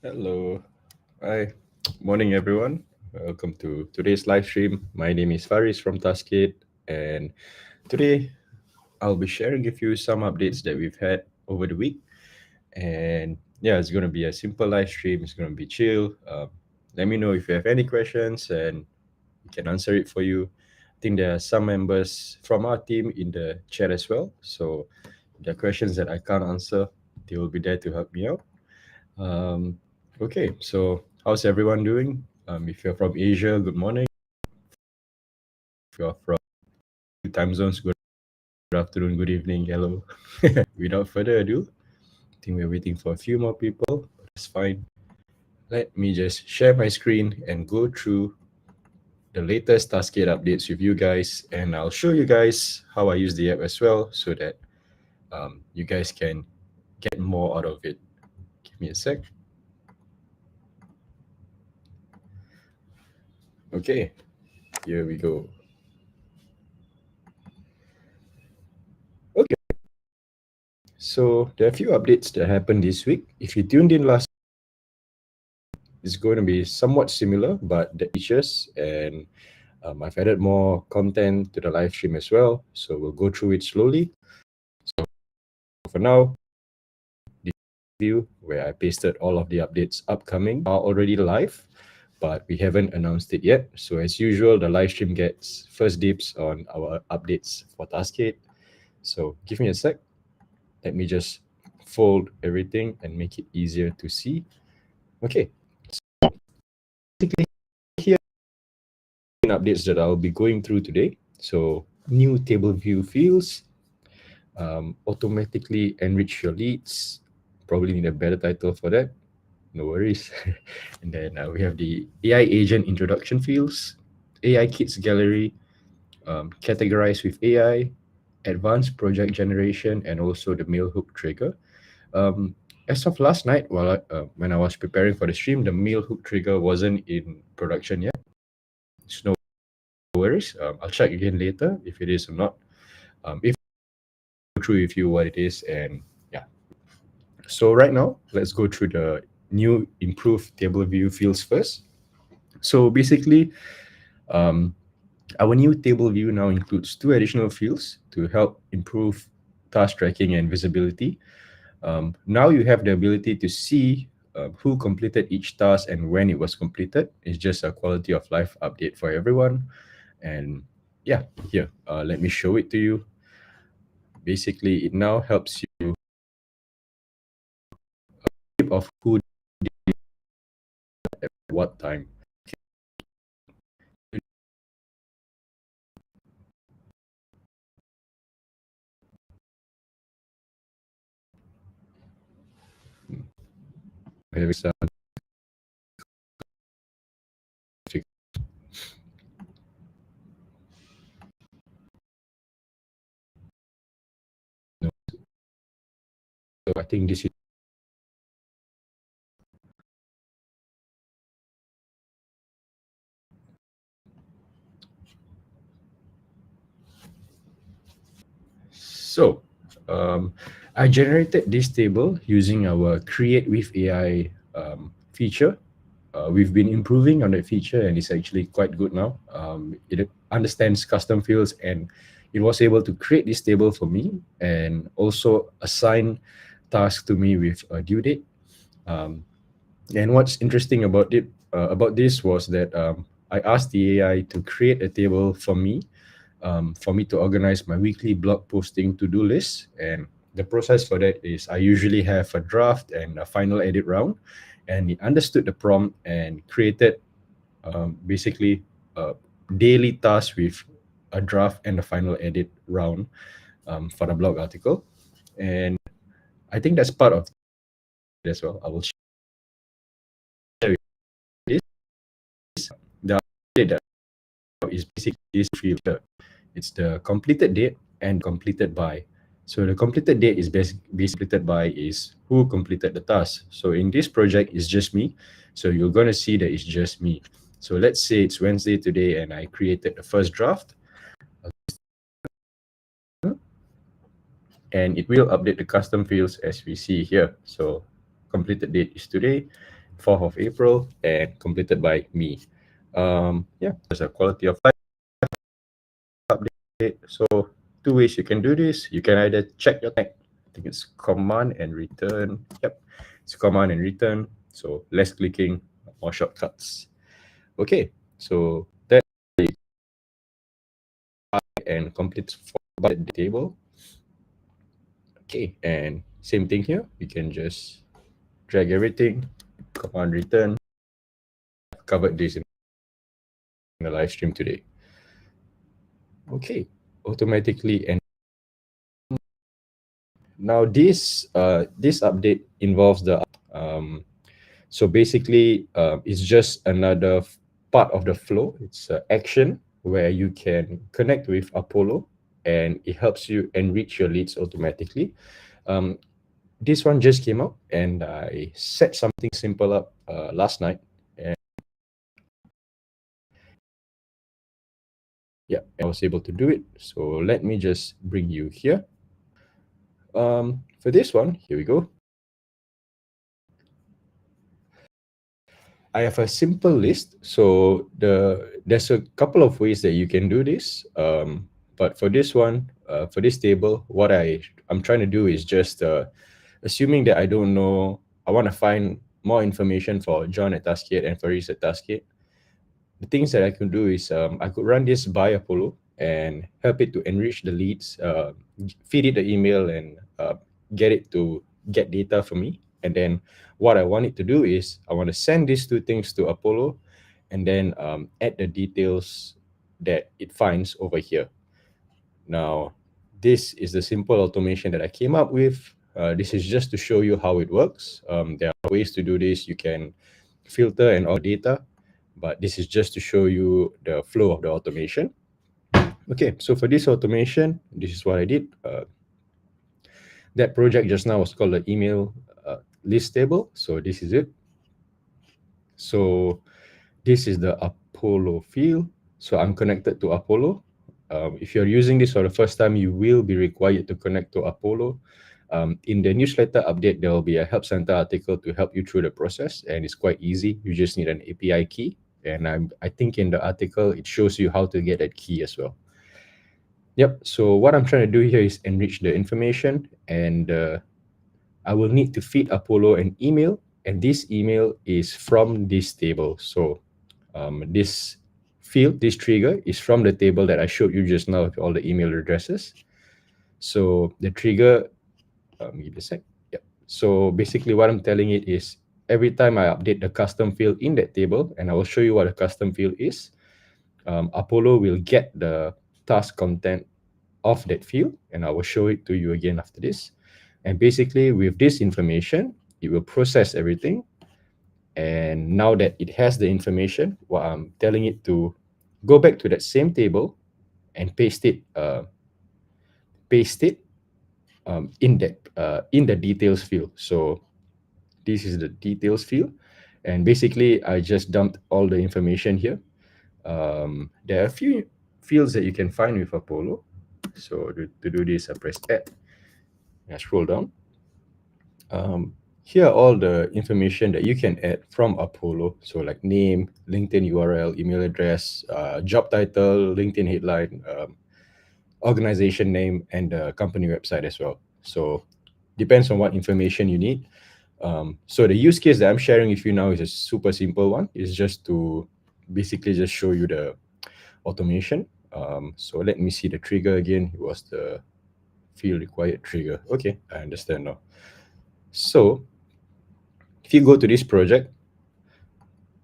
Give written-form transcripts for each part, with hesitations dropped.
Hello. Hi. Morning, everyone. Welcome to today's live stream. My name is Faris from Taskade, and today I'll be sharing with you some updates that we've had over the week. And yeah, it's going to be a simple live stream. It's going to be chill. Let me know if you have any questions, and we can answer it for you. I think there are some members from our team in the chat as well. So if there are questions that I can't answer, they will be there to help me out. Um, okay, so how's everyone doing? If you're from Asia, good morning. If you're from time zones, good afternoon, good evening, hello. Without further ado, I think we're waiting for a few more people, but that's fine. Let me just share my screen and go through the latest Taskade updates with you guys, and I'll show you guys how I use the app as well so that you guys can get more out of it. Give me a sec. Okay, here we go. Okay. So there are a few updates that happened this week. If you tuned in last, it's going to be somewhat similar, but the features and I've added more content to the live stream as well. So we'll go through it slowly. So for now, the view where I pasted all of the updates upcoming are already live, but we haven't announced it yet. So as usual, the live stream gets first dibs on our updates for Taskade. So give me a sec. Let me just fold everything and make it easier to see. Okay, basically here are updates that I'll be going through today. So new table view fields, automatically enrich your leads. Probably need a better title for that. No worries. And then we have the AI agent introduction fields, AI kits gallery, categorize with AI, advanced project generation, and also the mail hook trigger. As of last night, when I was preparing for the stream, the mail hook trigger wasn't in production yet. It's no worries. I'll check again later if it is or not. If I'll go through with you what it is, and yeah. So right now, let's go through the new improved table view fields first. So basically, um, our new table view now includes two additional fields to help improve task tracking and visibility. Now you have the ability to see who completed each task and when it was completed. It's just a quality of life update for everyone. And yeah, here, let me show it to you. Basically, it now helps you keep of who did at what time. Having some So I think this is so. I generated this table using our Create with AI feature. We've been improving on that feature, and it's actually quite good now. It understands custom fields, and it was able to create this table for me and also assign tasks to me with a due date. Um, and what's interesting about this was that I asked the AI to create a table for me to organize my weekly blog posting to-do list. And the process for that is I usually have a draft and a final edit round, and it understood the prompt and created basically a daily task with a draft and a final edit round for the blog article. And I think that's part of it as well. I will share this. The update that is basically this field. It's the completed date and completed by. So the completed date is basically completed by is who completed the task. So in this project, it's just me. So you're going to see that it's just me. So let's say it's Wednesday today and I created the first draft. And it will update the custom fields as we see here. So completed date is today. 4th of April and completed by me. Yeah, there's a quality of life update. So two ways you can do this. You can either check your tag. I think it's command and return. Yep, it's command and return. So less clicking, more shortcuts. Okay, so that and complete for the table. Okay, and same thing here. You can just drag everything, command return. Covered this in the live stream today. Okay, automatically. And now this update involves the so basically it's just another part of the flow. It's an action where you can connect with Apollo and it helps you enrich your leads automatically. This one just came out and I set something simple up last night. And yeah, I was able to do it. So let me just bring you here. For this one, here we go. I have a simple list. So there's a couple of ways that you can do this. But for this one, for this table, what I'm trying to do is just assuming that I don't know, I want to find more information for John at Taskade and Faris at Taskade. The things that I could do is I could run this by Apollo and help it to enrich the leads, feed it the email, and get it to get data for me. And then what I want it to do is I want to send these two things to Apollo and then add the details that it finds over here. Now, this is the simple automation that I came up with. This is just to show you how it works. There are ways to do this. You can filter and all data, but this is just to show you the flow of the automation. Okay, so for this automation, this is what I did. That project just now was called the email list table. So this is it. So this is the Apollo field. So I'm connected to Apollo. If you're using this for the first time, you will be required to connect to Apollo. In the newsletter update, there will be a Help Center article to help you through the process, and it's quite easy. You just need an API key, and I think in the article, it shows you how to get that key as well. Yep, so what I'm trying to do here is enrich the information, and I will need to feed Apollo an email, and this email is from this table. So this field, this trigger, is from the table that I showed you just now with all the email addresses. So the trigger, give me a sec. Yep. So basically what I'm telling it is every time I update the custom field in that table, and I will show you what a custom field is, Apollo will get the task content of that field, and I will show it to you again after this. And basically with this information, it will process everything. And now that it has the information, well, I'm telling it to go back to that same table and paste it in the details field. So this is the details field, and basically I just dumped all the information here. There are a few fields that you can find with Apollo. So to do this, I press add. I scroll down. Here are all the information that you can add from Apollo. So like name, LinkedIn URL, email address, job title, LinkedIn headline, organization name, and the company website as well. So depends on what information you need. So the use case that I'm sharing with you now is a super simple one. It's just to basically just show you the automation. So let me see the trigger again. It was the field required trigger. Okay, I understand now. So if you go to this project,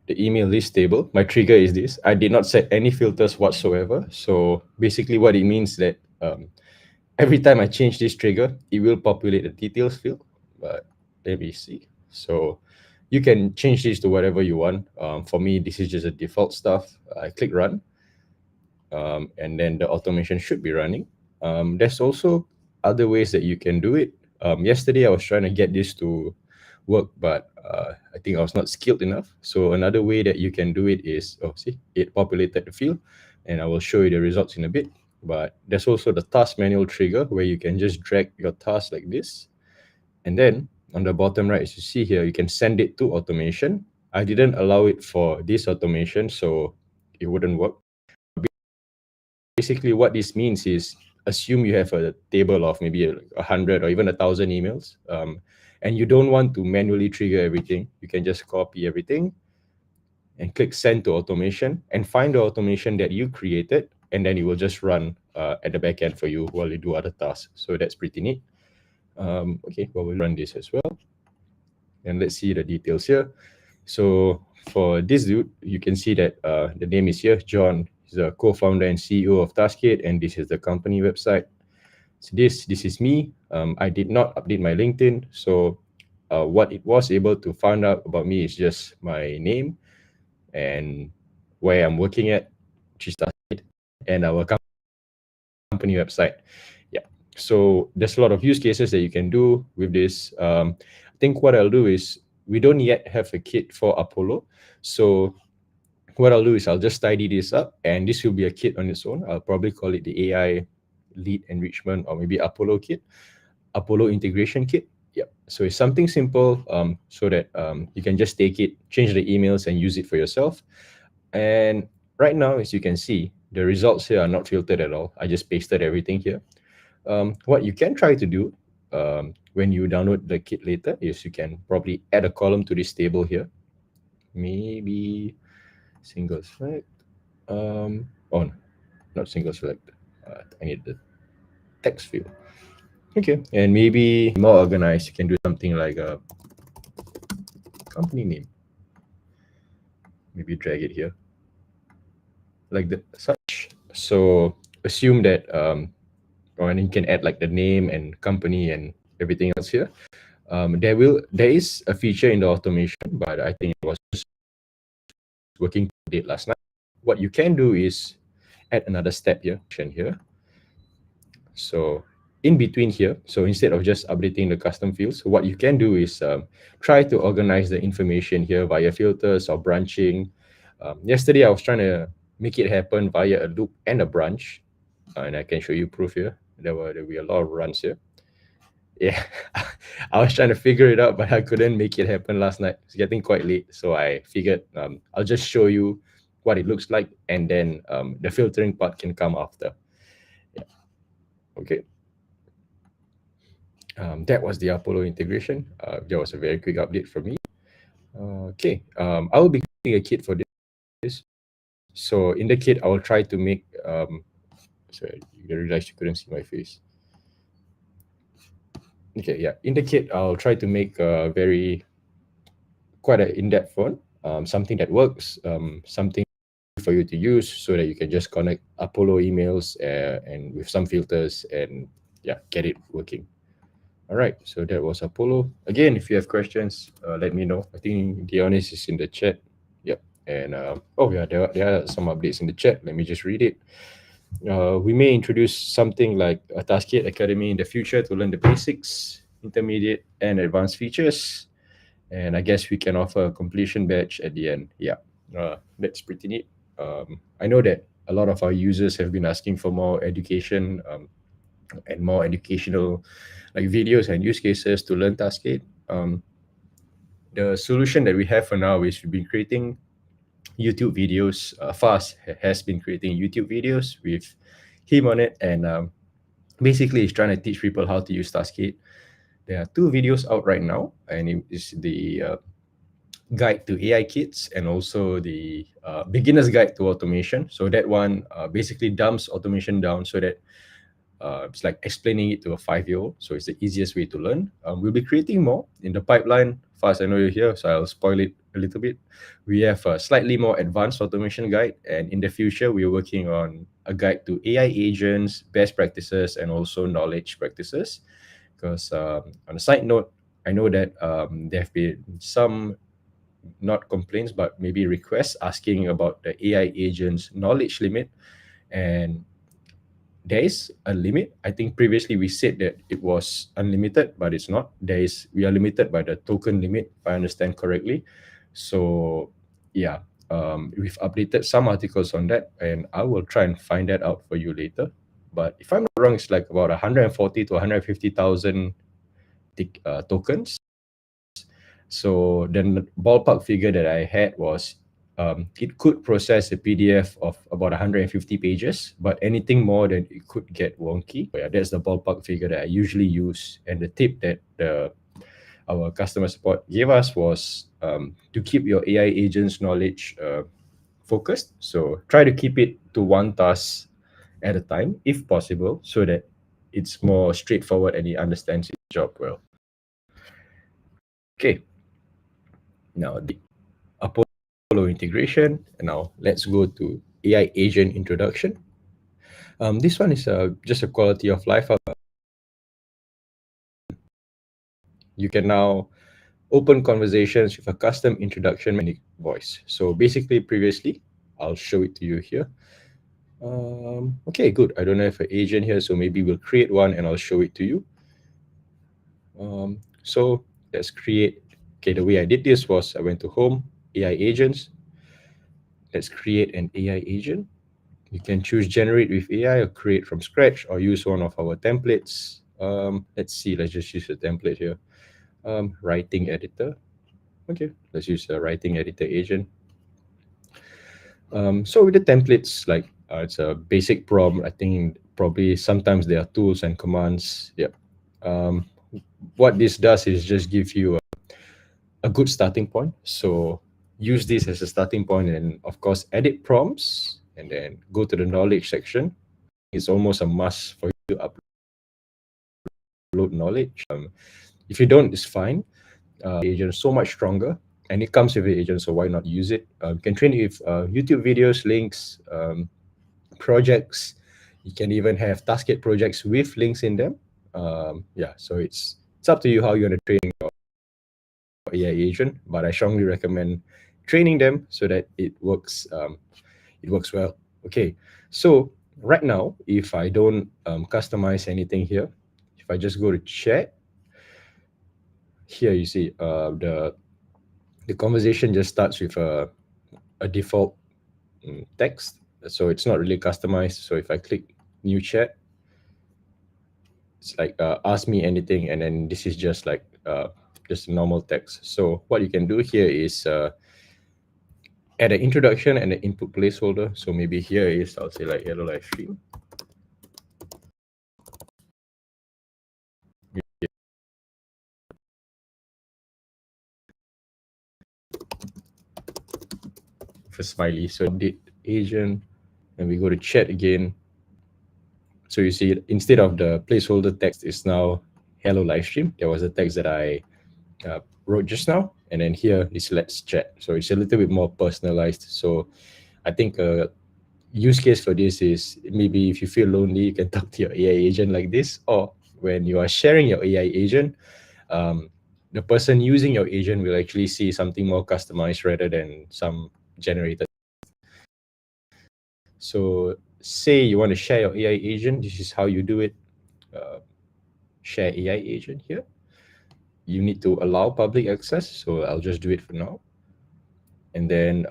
the email list table, my trigger is this. I did not set any filters whatsoever. So basically what it means that every time I change this trigger, it will populate the details field. But let me see. So you can change this to whatever you want. For me, this is just a default stuff. I click run, and then the automation should be running. There's also other ways that you can do it. Yesterday, I was trying to get this to work, but I think I was not skilled enough. So another way that you can do it is, oh, see, it populated the field, and I will show you the results in a bit. But there's also the task manual trigger where you can just drag your task like this, and then on the bottom right, as you see here, you can send it to automation. I didn't allow it for this automation, so it wouldn't work. Basically, what this means is assume you have a table of maybe 100 or even 1,000 emails, and you don't want to manually trigger everything. You can just copy everything and click send to automation and find the automation that you created, and then it will just run at the back end for you while you do other tasks. So that's pretty neat. Okay, well, we'll run this as well. And let's see the details here. So for this dude, you can see that the name is here, John. He's a co-founder and CEO of Taskade, and this is the company website. So this is me. I did not update my LinkedIn, so what it was able to find out about me is just my name and where I'm working at, which is Taskade, and our company website. Yeah. So there's a lot of use cases that you can do with this. I think what I'll do is we don't yet have a kit for Apollo. So what I'll do is I'll just tidy this up, and this will be a kit on its own. I'll probably call it the AI lead enrichment, or maybe Apollo kit, Apollo integration kit. Yep. So it's something simple, so that you can just take it, change the emails, and use it for yourself. And right now, as you can see, the results here are not filtered at all. I just pasted everything here. What you can try to do when you download the kit later is you can probably add a column to this table here. Maybe single select. Oh, no, not single select. I need the text field. Okay, and maybe more organized, you can do something like a company name. Maybe drag it here, like the such. So assume that, and you can add like the name and company and everything else here. There is a feature in the automation, but I think it was just working late last night. What you can do is add another step here. So in between here, so instead of just updating the custom fields, what you can do is try to organize the information here via filters or branching. Yesterday, I was trying to make it happen via a loop and a branch, and I can show you proof here. There will be a lot of runs here. Yeah, I was trying to figure it out, but I couldn't make it happen last night. It's getting quite late, so I figured I'll just show you what it looks like, and then the filtering part can come after. Yeah. Okay. That was the Apollo integration. That was a very quick update from me. Okay, I will be creating a kit for this. So in the kit, I will try to make. Sorry, you realized you couldn't see my face. Okay, yeah. In the kit, I'll try to make a quite an in-depth one, something that works, something for you to use so that you can just connect Apollo emails and with some filters and yeah, get it working. All right, so that was Apollo. Again, if you have questions, let me know. I think Dionys is in the chat. Yep. And oh yeah, there are some updates in the chat. Let me just read it. We may introduce something like a Taskade Academy in the future to learn the basics, intermediate, and advanced features. And I guess we can offer a completion badge at the end. Yeah, that's pretty neat. I know that a lot of our users have been asking for more education and more educational like videos and use cases to learn Taskade. The solution that we have for now is we've been creating YouTube videos. Fast has been creating YouTube videos with him on it, and basically he's trying to teach people how to use Taskade. There are 2 videos out right now, and it is the guide to AI kits and also the beginner's guide to automation. So that one basically dumps automation down so that it's like explaining it to a 5-year-old. So it's the easiest way to learn. We'll be creating more in the pipeline. Fast, I know you're here, so I'll spoil it a little bit. We have a slightly more advanced automation guide, and in the future, we're working on a guide to AI agents, best practices, and also knowledge practices. Because on a side note, I know that there have been some, not complaints, but maybe requests asking about the AI agents knowledge limit, and there is a limit. I think previously we said that it was unlimited, but it's not. We are limited by the token limit, if I understand correctly. So yeah, we've updated some articles on that, and I will try and find that out for you later. But if I'm not wrong, it's like about 140 to 150,000 tokens. So then the ballpark figure that I had was it could process a PDF of about 150 pages, but anything more than it could get wonky. Yeah, that's the ballpark figure that I usually use. And the tip that our customer support gave us was to keep your AI agent's knowledge focused. So try to keep it to one task at a time, if possible, so that it's more straightforward and he understands his job well. Okay, now the Apollo integration. And now let's go to AI agent introduction. This one is just a quality of life. You can now open conversations with a custom introduction voice. So basically, previously, I'll show it to you here. Okay, good. I don't have an agent here, so maybe we'll create one and I'll show it to you. So let's create. Okay, the way I did this was I went to Home, AI agents. Let's create an AI agent. You can choose generate with AI or create from scratch or use one of our templates. Let's see, let's just use a template here. Writing editor. Okay, let's use a writing editor agent. So with the templates, like it's a basic prompt. I think probably sometimes there are tools and commands. Yeah. What this does is just give you a good starting point. So use this as a starting point and of course edit prompts and then go to the knowledge section. It's almost a must for you to upload knowledge. If you don't, it's fine. Agent is so much stronger and it comes with the agent, so why not use it? You can train it with YouTube videos, links, projects. You can even have Taskade projects with links in them. Yeah, so it's up to you how you want to train your AI agent, but I strongly recommend training them so that it works well. Okay, so right now, if I don't customize anything here, if I just go to chat, here you see the conversation just starts with a default text, so it's not really customized. So if I click new chat, it's like ask me anything, and then this is just like just normal text. So what you can do here is add an introduction and an input placeholder. So maybe here is, I'll say like hello live stream. For smiley. So did agent, and we go to chat again. So you see, instead of the placeholder text, is now hello live stream. There was a text that I wrote just now, and then here is let's chat. So it's a little bit more personalized. So I think a use case for this is maybe if you feel lonely, you can talk to your AI agent like this, or when you are sharing your AI agent, the person using your agent will actually see something more customized rather than some generated. So say you want to share your AI agent, this is how you do it. Share AI agent here. You need to allow public access, so I'll just do it for now. And then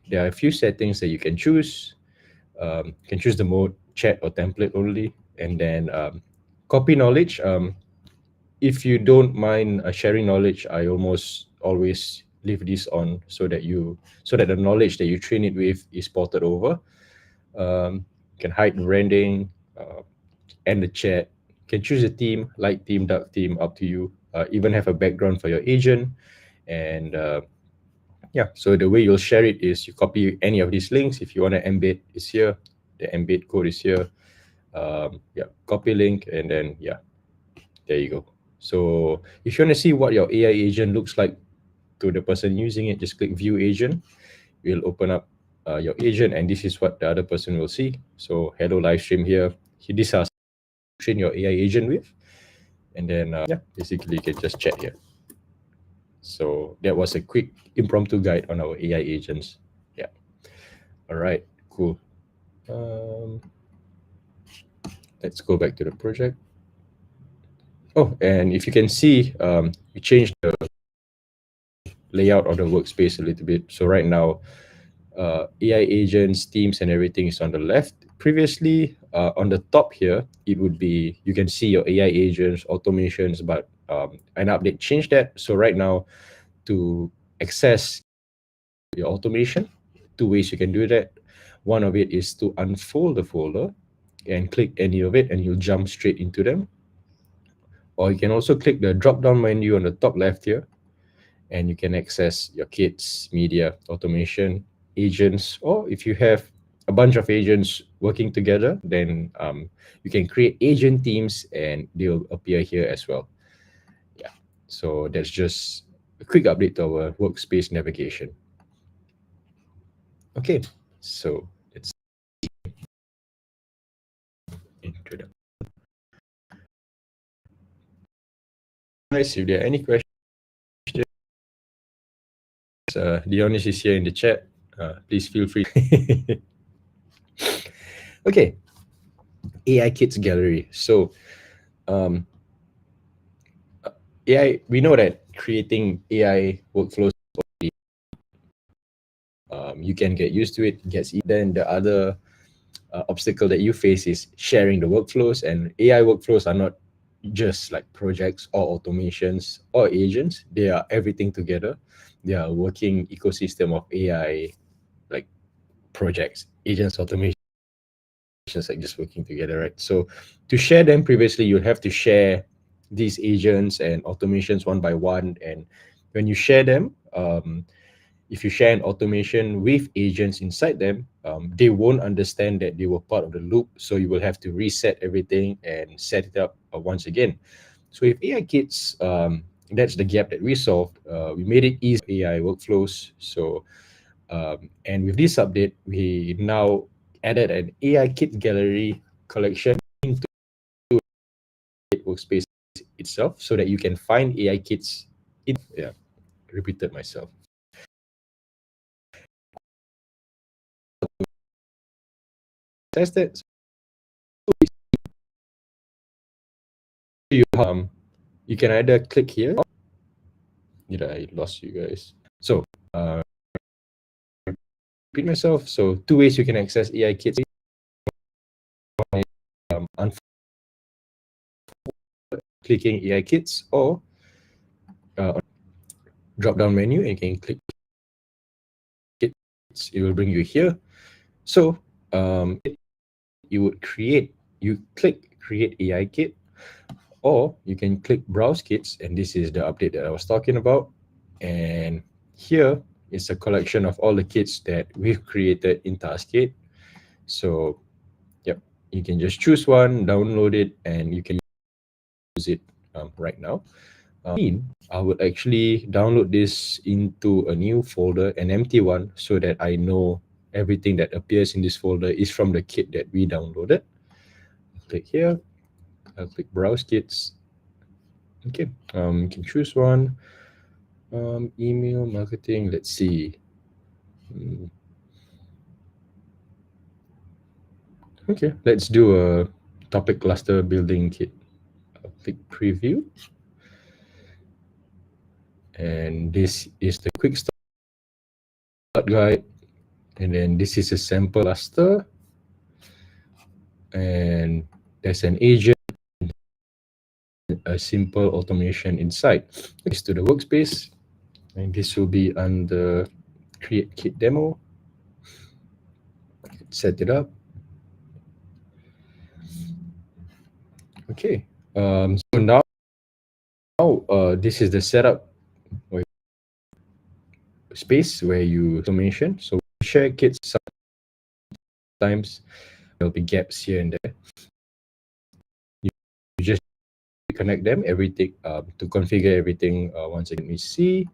there are a few settings that you can choose. You can choose the mode chat or template only, and then copy knowledge. If you don't mind sharing knowledge, I almost always leave this on so that the knowledge that you train it with is ported over. You can hide branding, and the chat. You can choose a theme, light theme, dark theme, up to you. Even have a background for your agent. And yeah, so the way you'll share it is you copy any of these links. If you want to embed, it's here. The embed code is here. Yeah, copy link, and then yeah, there you go. So if you want to see what your AI agent looks like to the person using it, just click view agent. We'll open up your agent, and this is what the other person will see. So hello live stream here. These are train your AI agent with, and then yeah, basically you can just chat here. So that was a quick impromptu guide on our AI agents. Yeah. All right. Cool. Let's go back to the project. Oh, and if you can see, we changed the layout of the workspace a little bit. So right now, AI agents, teams, and everything is on the left. Previously, on the top here, it would be, you can see your AI agents, automations, but an update changed that. So right now, to access your automation. Two ways you can do that. One of it is to unfold the folder and click any of it, and you'll jump straight into them. Or you can also click the drop down menu on the top left here, and you can access your kits, media, automation, agents, or if you have a bunch of agents working together, then you can create agent teams and they'll appear here as well. Yeah. So that's just a quick update to our workspace navigation. Okay. So let's into the guys. If there are any questions, Dionys is here in the chat. Please feel free. Okay. AI Kits Gallery. So um, AI, we know that creating AI workflows, you can get used to it. Then the other obstacle that you face is sharing the workflows. And AI workflows are not just like projects or automations or agents. They are everything together. They are a working ecosystem of AI, like projects, agents, automations, like just working together, right? So to share them previously, you'll have to share these agents and automations one by one. And when you share them, if you share an automation with agents inside them, they won't understand that they were part of the loop. So you will have to reset everything and set it up once again. So with AI Kits, that's the gap that we solved. We made it easy AI workflows. So and with this update, we now added an AI Kit gallery collection into the workspace itself, so that you can find AI kits. Yeah, repeated myself. Test it. You can either click here. Did I lost you guys? So repeat myself. So two ways you can access AI kits. Um, clicking AI kits, or drop down menu, and you can click kits. It will bring you here. So you click create AI kit, or you can click browse kits, and this is the update that I was talking about. And here is a collection of all the kits that we've created in Taskade. So yep, you can just choose one, download it, and you can use it right now. I would actually download this into a new folder, an empty one, so that I know everything that appears in this folder is from the kit that we downloaded. Click here. I'll click browse kits. Okay, you can choose one. Email marketing. Let's see. Okay, let's do a topic cluster building kit. I'll click preview. And this is the quick start guide. And then this is a sample cluster. And there's an agent, a simple automation inside. Next to the workspace. And this will be under create kit demo. Set it up. Okay. So now this is the setup space where you automation. So share kits. Sometimes there'll be gaps here and there. You just connect them, everything to configure everything. Once again, we see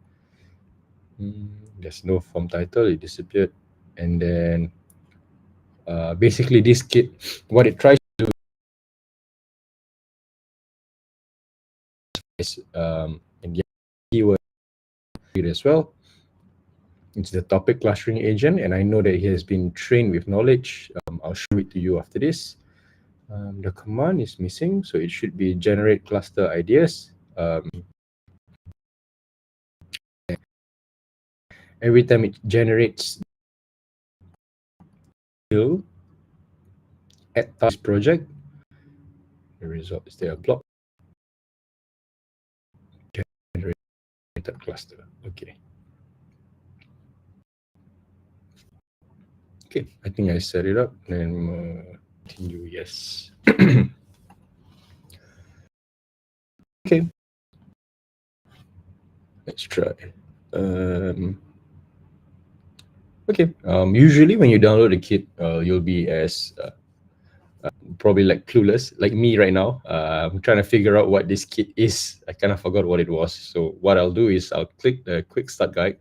there's no form title, it disappeared. And then basically this kit, what it tries to do is in the keyword as well. It's the topic clustering agent, and I know that he has been trained with knowledge. I'll show it to you after this. The command is missing, so it should be generate cluster ideas. Every time it generates at task project, the result is there a block. Generate cluster. Okay. Okay, I think I set it up. Then continue. Yes. Okay. Let's try. Um, okay. Usually when you download the kit, you'll be as probably like clueless, like me right now. I'm trying to figure out what this kit is. I kind of forgot what it was. So what I'll do is I'll click the quick start guide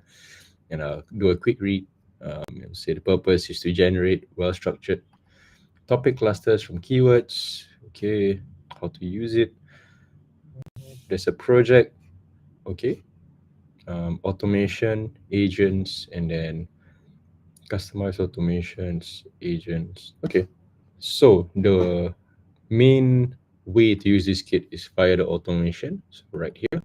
and I'll do a quick read. Say the purpose is to generate well-structured topic clusters from keywords. Okay, how to use it. There's a project. Okay, automation, agents, and then customize automations, agents. Okay, so the main way to use this kit is via the automation. So right here,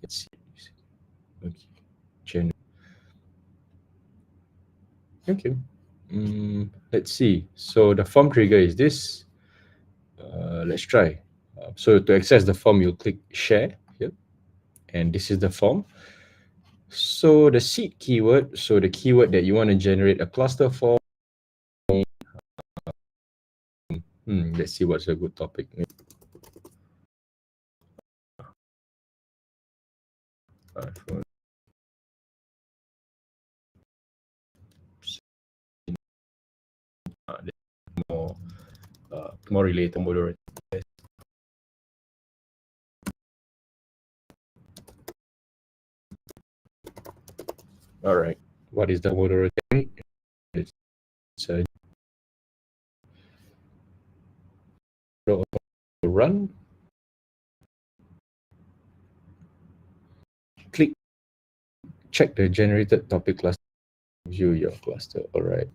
let's see. Okay, okay. Let's see. So the form trigger is this. Let's try. So to access the form, you click share here, and this is the form. So the seed keyword, so the keyword that you want to generate a cluster for. Let's see what's a good topic. For more more related moderator. All right. What is the moderator technique? It's a run. Click check the generated topic cluster. View your cluster. All right.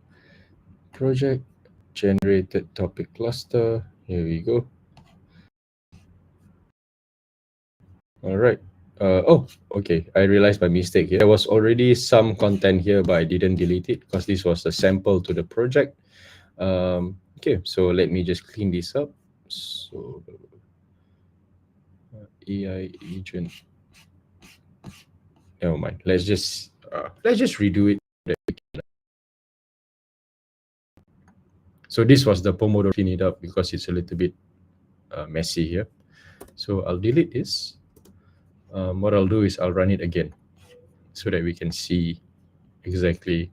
Project generated topic cluster. Here we go. All right. Oh, okay. I realized by mistake here. There was already some content here, but I didn't delete it because this was a sample to the project. Okay, so let me just clean this up. So AI agent. Never mind. Let's just redo it. So this was the Pomodoro. Clean it up because it's a little bit messy here. So I'll delete this. What I'll do is I'll run it again so that we can see exactly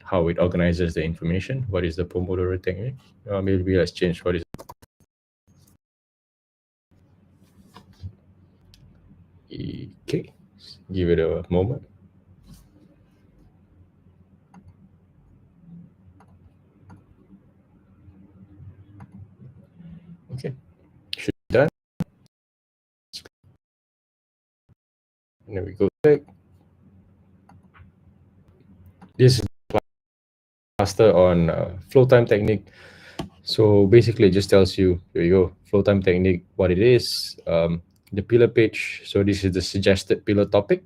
how it organizes the information. What is the Pomodoro technique? Maybe let's change what is. Okay, give it a moment. Okay, should be done. And then we go back. This is cluster on flow time technique. So basically, it just tells you, here you go, flow time technique, what it is, the pillar page. So this is the suggested pillar topic.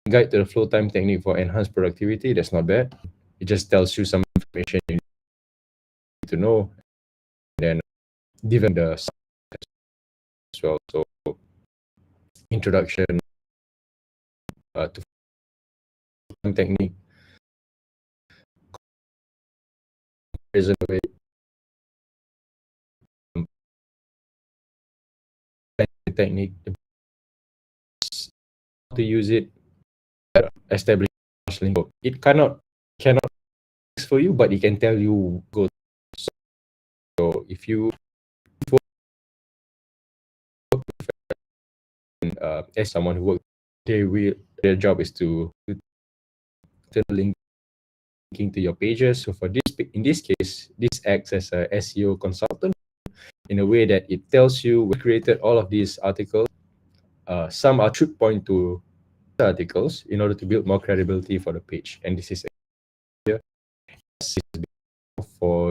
Guide to the flow time technique for enhanced productivity. That's not bad. It just tells you some information you need to know. And then given the as well. So introduction to flow time technique, comparison of it, technique, how to use it, establish link. It cannot for you, but it can tell you go. So if you as someone who works, their job is to linking to your pages. So for this, in this case, this acts as a SEO consultant in a way that it tells you we created all of these articles. Some are should point to articles in order to build more credibility for the page. And this is here for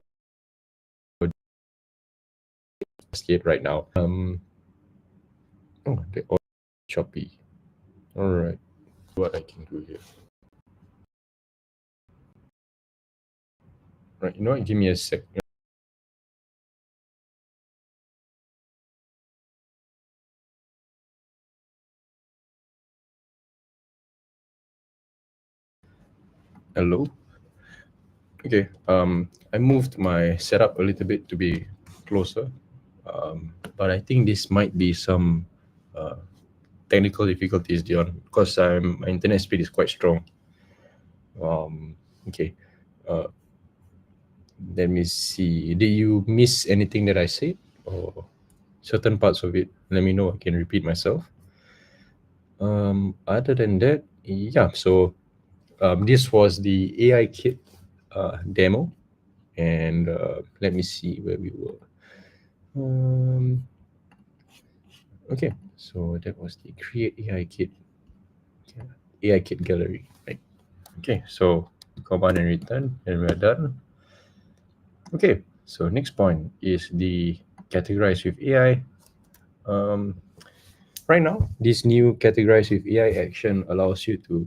Taskade right now. The Shopee. All right, what I can do here. Right, you know what? Give me a sec. Hello. Okay. I moved my setup a little bit to be closer, but I think this might be some uh, technical difficulties, Dion, because my internet speed is quite strong. Okay. Uh, Let me see. Did you miss anything that I said, or certain parts of it? Let me know. I can repeat myself. Other than that, yeah. So this was the AI kit demo, and let me see where we were. Um, okay, so that was the create AI kit, AI kit gallery, right? Okay, so command and return, and we're done. Okay, so next point is the categorize with AI. Um, right now, this new categorize with AI action allows you to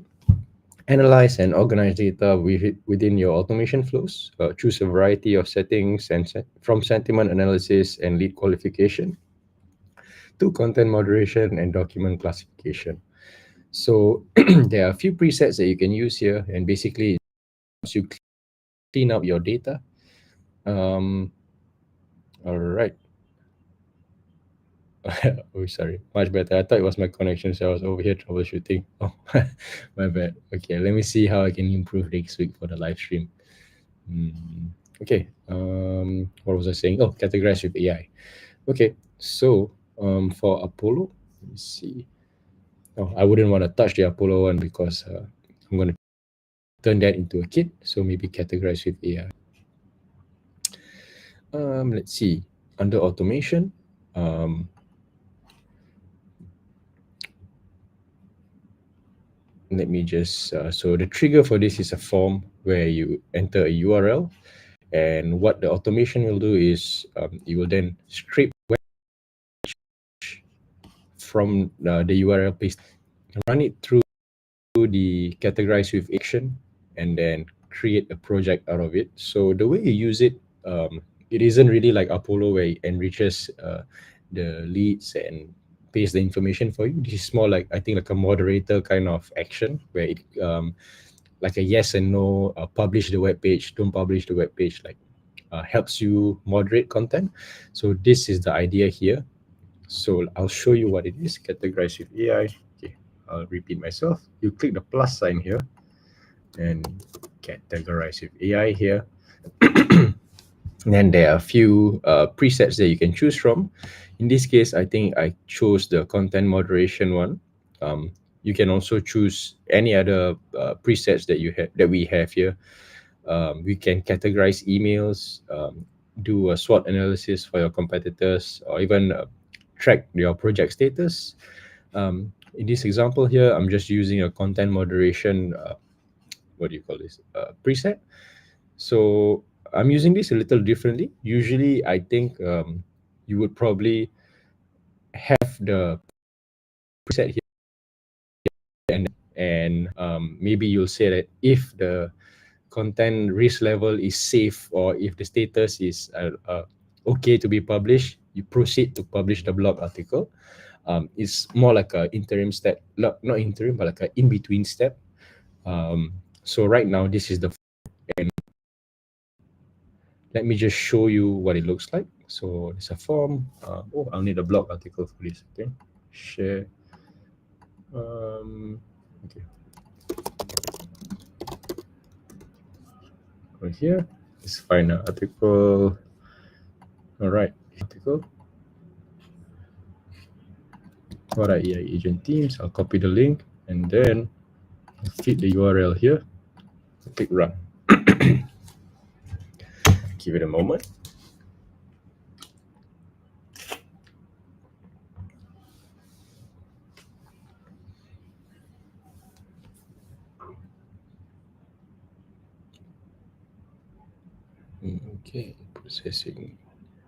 analyze and organize data within your automation flows. Choose a variety of settings from sentiment analysis and lead qualification to content moderation and document classification. So there are a few presets that you can use here, and basically it helps you clean up your data. Um, all right. Oh, sorry. Much better. I thought it was my connection, so I was over here troubleshooting. Oh, my bad. Okay, let me see how I can improve next week for the live stream. Okay. What was I saying? Oh, categorize with AI. Okay. So, for Apollo, let me see. Oh, I wouldn't want to touch the Apollo one because I'm going to turn that into a kit. So maybe categorize with AI. Let's see. Under automation, um, let me just so the trigger for this is a form where you enter a URL, and what the automation will do is it will then scrape from the URL paste, run it through the categorize with action, and then create a project out of it. So the way you use it, it isn't really like Apollo where it enriches the leads and paste the information for you. This is more like, I think, like a moderator kind of action where it like a yes and no, publish the web page, don't publish the web page, like helps you moderate content. So this is the idea here. So I'll show you what it is. Categorize with AI. Okay, I'll repeat myself. You click the plus sign here and categorize with AI here. And then there are a few presets that you can choose from. In this case, I think I chose the content moderation one. You can also choose any other presets that we have here. We can categorize emails, do a SWOT analysis for your competitors, or even track your project status. In this example here, I'm just using a content moderation, what do you call this, preset. So I'm using this a little differently. Usually, I think you would probably have the preset here, and maybe you'll say that if the content risk level is safe, or if the status is okay to be published, you proceed to publish the blog article. It's more like a interim step, not interim, but like an in between step. So right now, this is the, and let me just show you what it looks like. So it's a form. Oh, I'll need a blog article for this. Okay, share. Okay, right here. Let's find an article. All right, article. What are AI agent teams? I'll copy the link and then feed the URL here. Click run. Give it a moment. Okay, processing.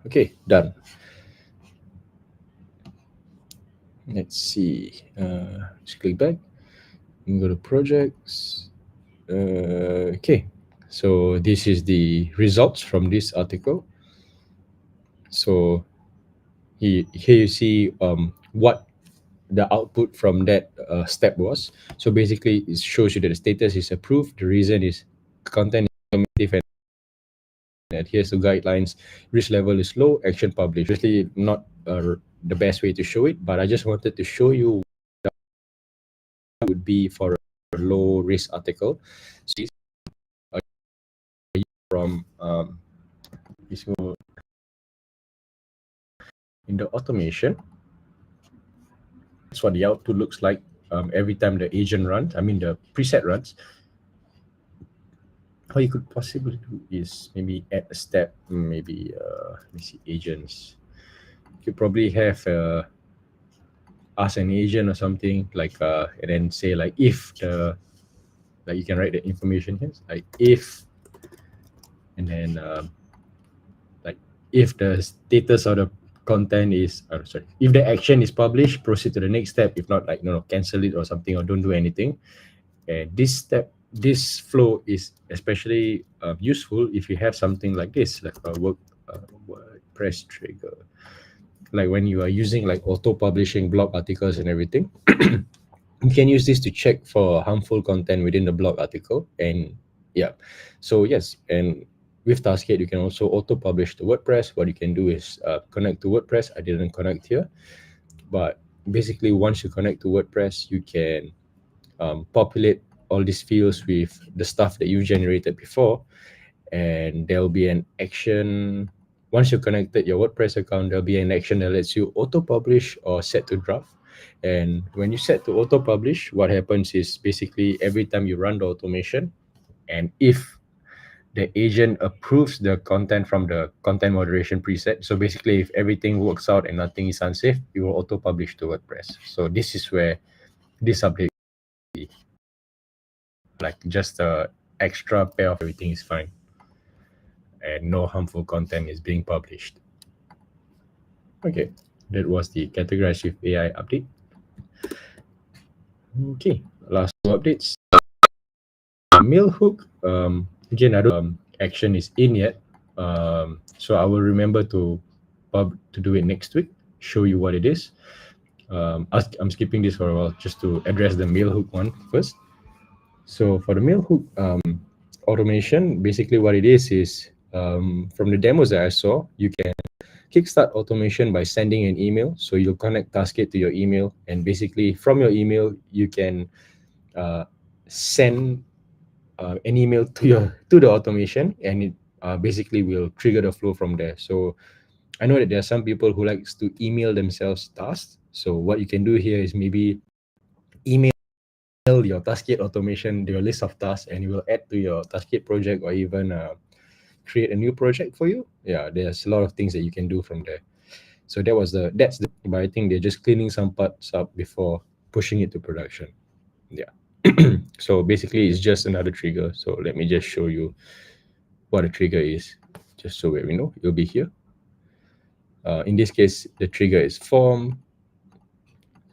Okay, done. Let's see. Just click back and go to projects. Okay, so this is the results from this article. So here you see what the output from that step was. So basically, it shows you that the status is approved. The reason is content is informative and adheres to guidelines. Risk level is low. Action published. Obviously, not the best way to show it, but I just wanted to show you what would be for a low risk article. So this from so in the automation, that's what the output looks like every time the agent runs. I mean the preset runs. How you could possibly do is maybe add a step, maybe let me see, agents. You could probably have ask an agent or something like and then say like if the, like you can write the information here like if, and then like if the status of the content is sorry, if the action is published, proceed to the next step. If not, like no, cancel it or something, or don't do anything. And this flow is especially useful if you have something like this, like a WordPress trigger, like when you are using like auto publishing blog articles and everything. You can use this to check for harmful content within the blog article. And yeah, so yes, and with Taskade you can also auto publish to WordPress. What you can do is connect to WordPress. I didn't connect here, but basically once you connect to WordPress, you can populate all these fields with the stuff that you generated before, and there'll be an action. Once you connected your WordPress account, there'll be an action that lets you auto publish or set to draft. And when you set to auto publish, what happens is basically every time you run the automation, and if the agent approves the content from the content moderation preset, so basically if everything works out and nothing is unsafe, you will auto publish to WordPress. So this is where this update, like just a extra pair of everything is fine and no harmful content is being published. Okay, that was the Categorize with AI update. Okay, last two updates. Mail hook. Again, I don't action is in yet. So I will remember to do it next week. Show you what it is. I'm skipping this for a while just to address the mail hook one first. So for the mail hook automation, basically what it is from the demos that I saw, you can kickstart automation by sending an email. So you'll connect Taskade to your email, and basically from your email, you can send an email to the automation, and it basically will trigger the flow from there. So I know that there are some people who likes to email themselves tasks. So what you can do here is maybe email your Taskade automation your list of tasks, and you will add to your Taskade project, or even create a new project for you. Yeah, there's a lot of things that you can do from there. So that's the, but I think they're just cleaning some parts up before pushing it to production. Yeah. So basically it's just another trigger. So let me just show you what a trigger is, just so we know. It'll be here. In this case, the trigger is form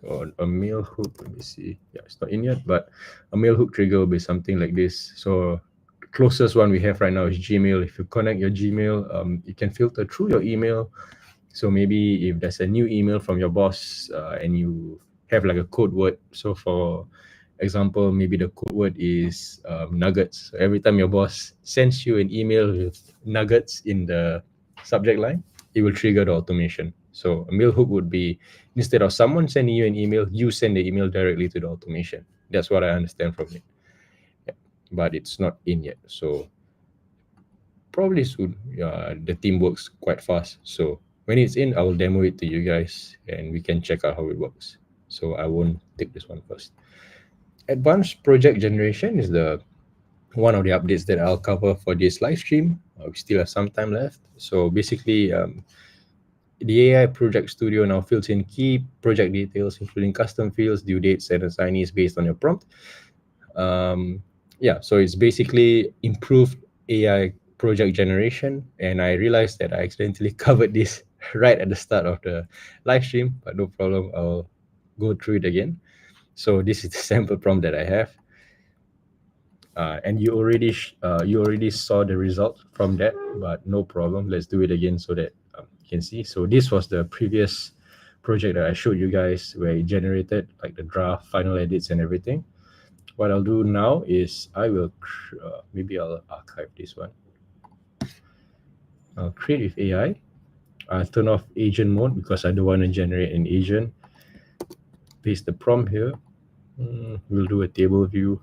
or a mail hook. Let me see. Yeah, it's not in yet, but a mail hook trigger will be something like this. So the closest one we have right now is Gmail. If you connect your Gmail, you can filter through your email. So maybe if there's a new email from your boss and you have like a code word. So for example, maybe the code word is nuggets. So every time your boss sends you an email with nuggets in the subject line, it will trigger the automation. So a mail hook would be, instead of someone sending you an email, you send the email directly to the automation. That's what I understand from it. Yeah. But it's not in yet. So probably soon. The team works quite fast. So when it's in, I will demo it to you guys and we can check out how it works. So I won't take this one first. Advanced project generation is the one of the updates that I'll cover for this live stream. We still have some time left. So basically, the AI Project Studio now fills in key project details, including custom fields, due dates, and assignees based on your prompt. Yeah, so it's basically improved AI project generation. And I realized that I accidentally covered this right at the start of the live stream, but no problem. I'll go through it again. So this is the sample prompt that I have. And you already saw the result from that, but no problem. Let's do it again so that you can see. So this was the previous project that I showed you guys where it generated like the draft, final edits, and everything. What I'll do now is I will maybe I'll archive this one. I'll create with AI. I'll turn off agent mode because I don't want to generate an agent. Paste the prompt here. We'll do a table view,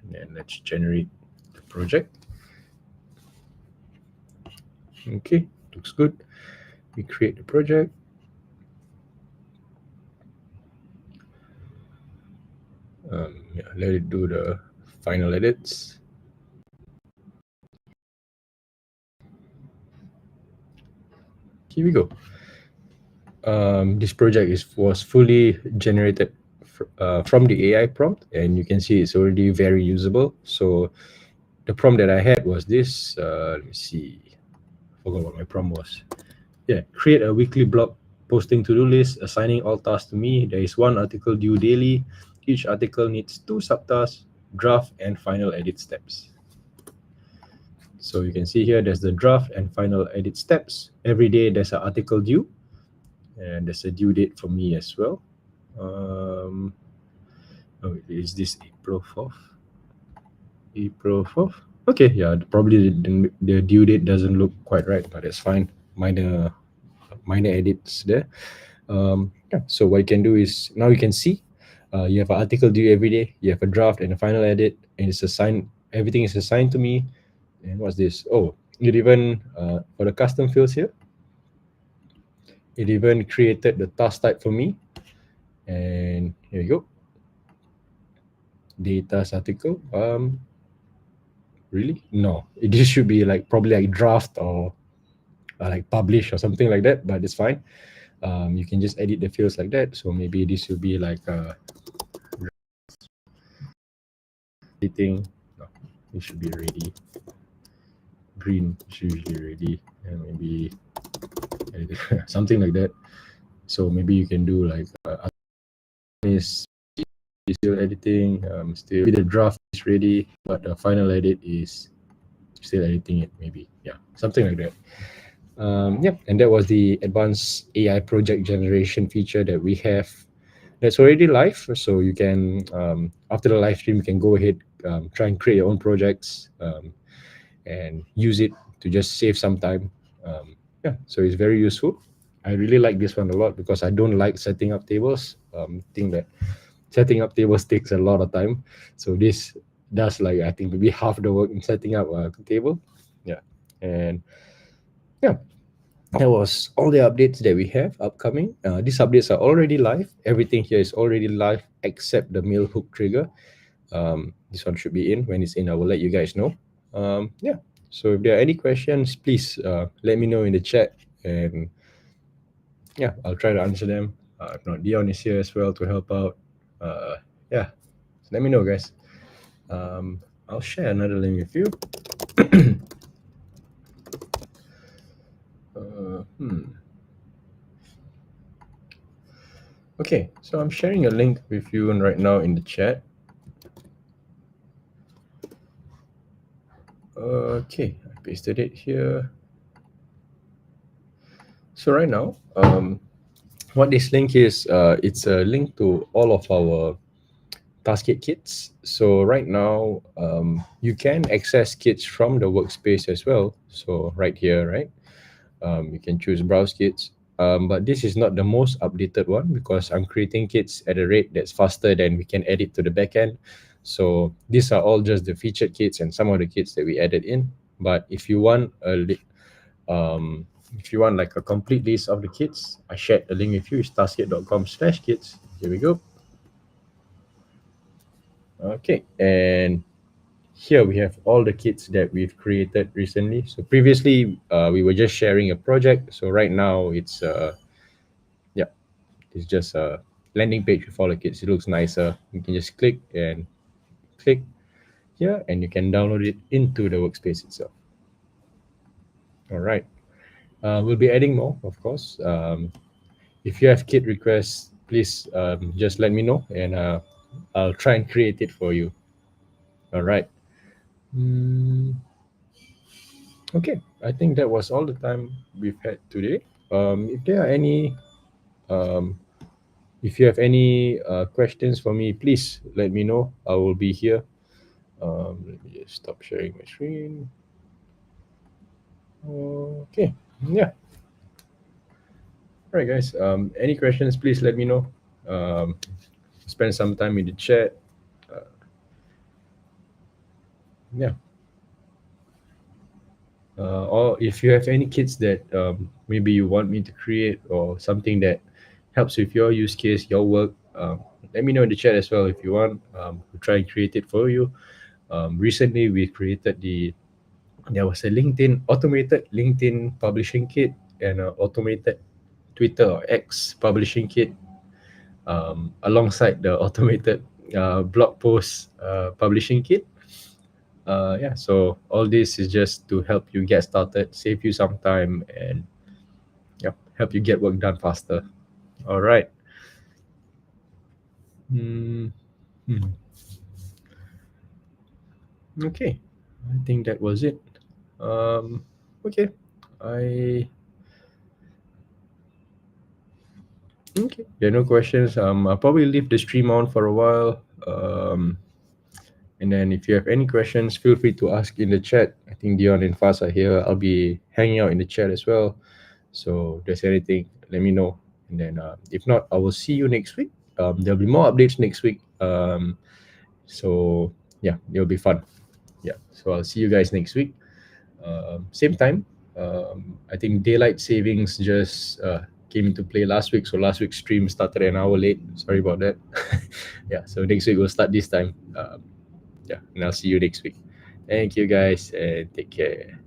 and then let's generate the project. Okay, looks good. We create the project. Yeah, let it do the final edits. Here we go. This project was fully generated from the AI prompt, and you can see it's already very usable. So the prompt that I had was this. Let me see. I forgot what my prompt was. Yeah, create a weekly blog posting to-do list, assigning all tasks to me. There is one article due daily. Each article needs 2 subtasks, draft and final edit steps. So you can see here, there's the draft and final edit steps. Every day there's an article due, and there's a due date for me as well. Is this April 4th? April 4th? Okay, yeah, probably the due date doesn't look quite right, but it's fine. Minor edits there. Yeah, so what you can do is now you can see you have an article due every day, you have a draft and a final edit, and it's assigned, everything is assigned to me. And what's this? Oh, it even for the custom fields here, it even created the task type for me. And here you go. Data article. Really? No. This should be like probably like draft or like publish or something like that, but it's fine. You can just edit the fields like that. So maybe this will be like editing. No, it should be ready. Green is usually ready, and maybe something like that. So maybe you can do like is still editing, still the draft is ready, but the final edit is still editing it. Maybe, yeah, something like that. Yeah, and that was the advanced AI project generation feature that we have. That's already live, so you can after the live stream, you can go ahead, try and create your own projects, and use it to just save some time. Yeah, so it's very useful. I really like this one a lot because I don't like setting up tables. Think that setting up tables takes a lot of time. So this does like I think maybe half the work in setting up a table. Yeah, and yeah, that was all the updates that we have upcoming. These updates are already live. Everything here is already live except the mail hook trigger. This one should be in. When it's in, I will let you guys know. Yeah. So if there are any questions, please let me know in the chat, and yeah, I'll try to answer them. If not, Dion is here as well to help out. Yeah, so let me know, guys. I'll share another link with you. uh, hmm. Okay, so I'm sharing a link with you right now in the chat. Okay, I pasted it here. So right now, what this link is, it's a link to all of our Taskade kits. So right now, you can access kits from the workspace as well. So right here, right, you can choose browse kits. But this is not the most updated one because I'm creating kits at a rate that's faster than we can edit to the backend. So these are all just the featured kits and some of the kits that we added in. But if you want if you want like a complete list of the kits, I shared the link with you. It's taskade.com/kits. Here we go. Okay, and here we have all the kits that we've created recently. So previously, we were just sharing a project. So right now, yeah, it's just a landing page with all the kits. It looks nicer. You can just click here, and you can download it into the workspace itself. All right. We'll be adding more, of course. If you have kit requests, please just let me know, and I'll try and create it for you. All right. Okay, I think that was all the time we've had today. If there are any Um, if you have any questions for me, please let me know. I will be here. Let me just stop sharing my screen. Okay. Yeah. All right, guys. Any questions, please let me know. Um, Spend some time in the chat. Uh, yeah. Or if you have any kits that maybe you want me to create or something that helps with your use case, your work, let me know in the chat as well if you want. We'll try and create it for you. Recently, we created there was a LinkedIn automated LinkedIn publishing kit and an automated Twitter or X publishing kit alongside the automated blog post publishing kit. Yeah, so all this is just to help you get started, save you some time, and yep, help you get work done faster. All right. Mm, hmm. Okay, I think that was it. Um, okay, I okay. There are no questions. I'll probably leave the stream on for a while. And then if you have any questions, feel free to ask in the chat. I think Dion and Faz are here. I'll be hanging out in the chat as well. So if there's anything, let me know. And then if not, I will see you next week. There'll be more updates next week. So yeah, it'll be fun. Yeah. So I'll see you guys next week. Same time. I think daylight savings just came into play last week. So last week's stream started an hour late. Sorry about that. Yeah. So next week we'll start this time. Yeah. And I'll see you next week. Thank you guys and take care.